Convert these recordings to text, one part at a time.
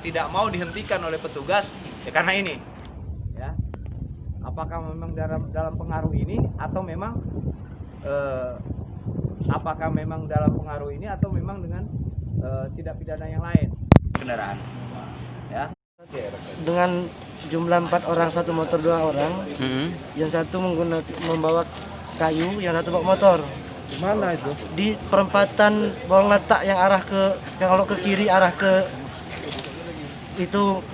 tidak mau dihentikan oleh petugas ya karena ini ya. Apakah memang dalam pengaruh ini atau memang memang dengan tidak pidana yang lain kendaraan ya. Dengan jumlah 4 orang, satu motor 2 orang, yang satu membawa kayu, yang satu bawa motor. Di mana itu? Di perempatan Bawang Letak yang kalau ke kiri arah ke itu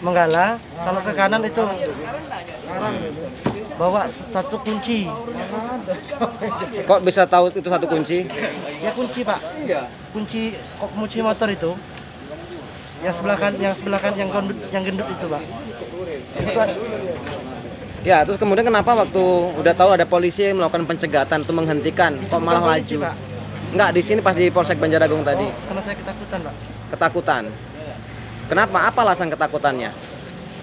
Menggala, kalau ke kanan itu bawa satu kunci. Kok bisa tahu itu satu kunci? Ya kunci Pak. Kunci motor itu. Yang sebelah kan yang gendut itu Pak. Itu Ya, terus kemudian kenapa waktu udah tahu ada polisi melakukan pencegatan atau menghentikan, kok malah polisi, laju? Pak. Enggak, di sini pas di Polsek Banjaragung tadi. Karena saya ketakutan Pak. Ketakutan. Kenapa? Apa alasan ketakutannya?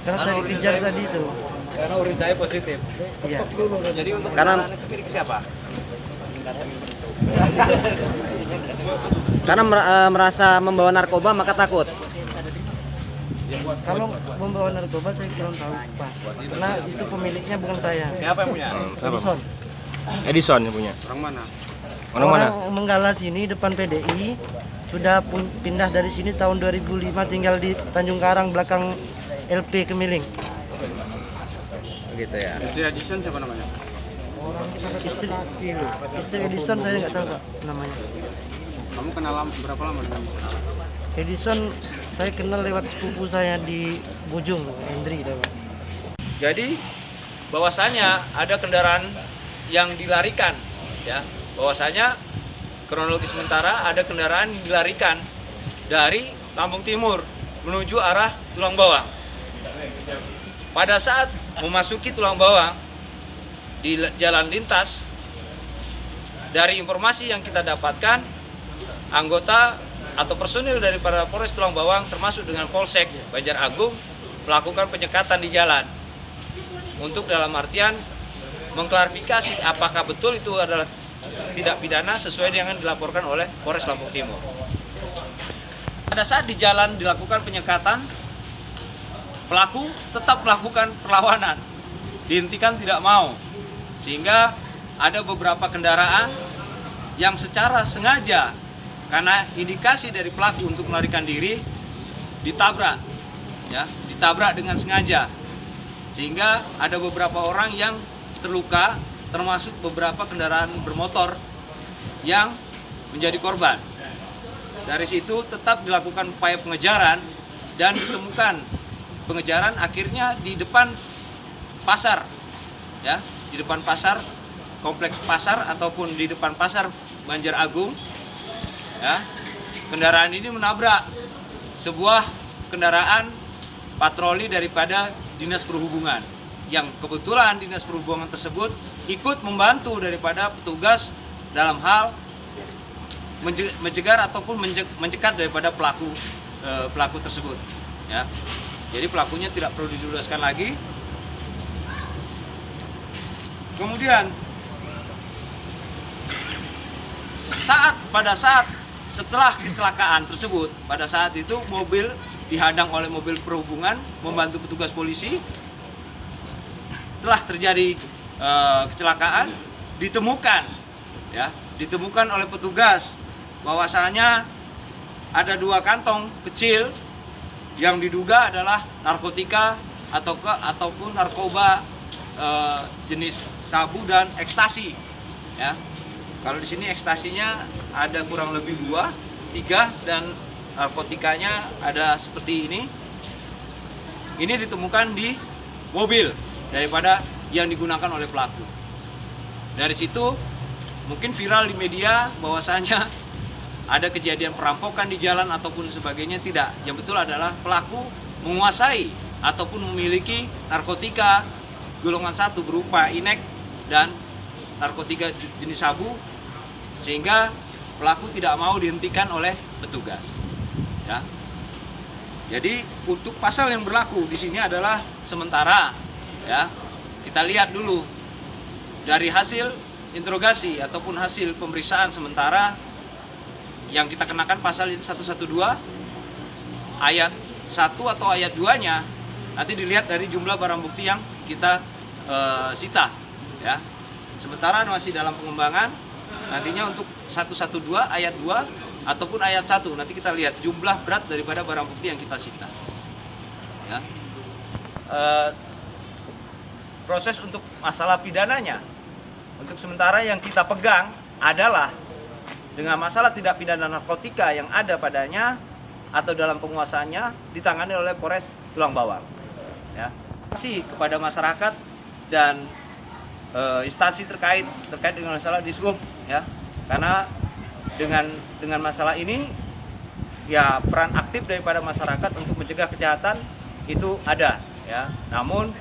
Karena saya dikejar tadi itu. Karena urin saya positif. Iya. Jadi untuk Karena siapa? Karena merasa membawa narkoba maka takut. Kalau membawa narkoba saya kurang tahu Pak. Karena itu pemiliknya bukan saya. Siapa yang punya? Edison. Edison yang punya. Orang mana? Mana? Menggala sini depan PDI sudah pindah dari sini tahun 2005 tinggal di Tanjung Karang belakang LP Kemiling. Gitu ya. Istri Edison siapa namanya? Istri Edison saya nggak tahu Pak namanya. Kamu kenal berapa lama dengan Edison saya kenal lewat sepupu saya di Bujung, Hendri. Jadi bahwasanya ada kendaraan yang dilarikan ya. Bahwasanya kronologi sementara ada kendaraan yang dilarikan dari Lampung Timur menuju arah Tulang Bawang. Pada saat memasuki Tulang Bawang di jalan lintas, dari informasi yang kita dapatkan, anggota atau personil daripada Polres Tulang Bawang termasuk dengan Polsek Banjaragung melakukan penyekatan di jalan untuk dalam artian mengklarifikasi apakah betul itu adalah tidak pidana sesuai dengan dilaporkan oleh Polres Lampung Timur. Pada saat di jalan dilakukan penyekatan, pelaku tetap melakukan perlawanan, dihentikan tidak mau, sehingga ada beberapa kendaraan yang secara sengaja karena indikasi dari pelaku untuk melarikan diri ditabrak, ya, ditabrak dengan sengaja, sehingga ada beberapa orang yang terluka, termasuk beberapa kendaraan bermotor yang menjadi korban. Dari situ tetap dilakukan upaya pengejaran dan ditemukan pengejaran akhirnya di depan pasar, ya, di depan pasar, kompleks pasar ataupun di depan pasar Banjaragung, ya. Kendaraan ini menabrak sebuah kendaraan patroli daripada Dinas Perhubungan, yang kebetulan Dinas Perhubungan tersebut ikut membantu daripada petugas dalam hal mencegar ataupun mencegat daripada pelaku tersebut, ya. Jadi pelakunya tidak perlu dijelaskan lagi. Kemudian pada saat setelah kecelakaan tersebut, pada saat itu mobil dihadang oleh mobil perhubungan membantu petugas polisi. Telah terjadi kecelakaan, ditemukan oleh petugas bahwasanya ada 2 kantong kecil yang diduga adalah narkotika ataupun narkoba jenis sabu dan ekstasi, ya. Kalau di sini ekstasinya ada kurang lebih 3 dan narkotikanya ada seperti ini. Ini ditemukan di mobil daripada yang digunakan oleh pelaku. Dari situ mungkin viral di media bahwasanya ada kejadian perampokan di jalan ataupun sebagainya. Tidak, yang betul adalah pelaku menguasai ataupun memiliki narkotika golongan 1 berupa inek dan narkotika jenis sabu, sehingga pelaku tidak mau dihentikan oleh petugas, ya. Jadi untuk pasal yang berlaku di sini adalah sementara, ya. Kita lihat dulu dari hasil interogasi ataupun hasil pemeriksaan sementara yang kita kenakan pasal 112 ayat 1 atau ayat 2-nya, nanti dilihat dari jumlah barang bukti yang kita sita, ya. Sementara masih dalam pengembangan, nantinya untuk 112 ayat 2 ataupun ayat 1, nanti kita lihat jumlah berat daripada barang bukti yang kita sita, ya. Proses untuk masalah pidananya, untuk sementara yang kita pegang adalah dengan masalah tidak pidana narkotika yang ada padanya atau dalam penguasaannya ditangani oleh Polres Tulang Bawang, ya. Kasih kepada masyarakat dan instansi terkait dengan masalah dishub, ya, karena dengan masalah ini ya peran aktif daripada masyarakat untuk mencegah kejahatan itu ada, ya. Namun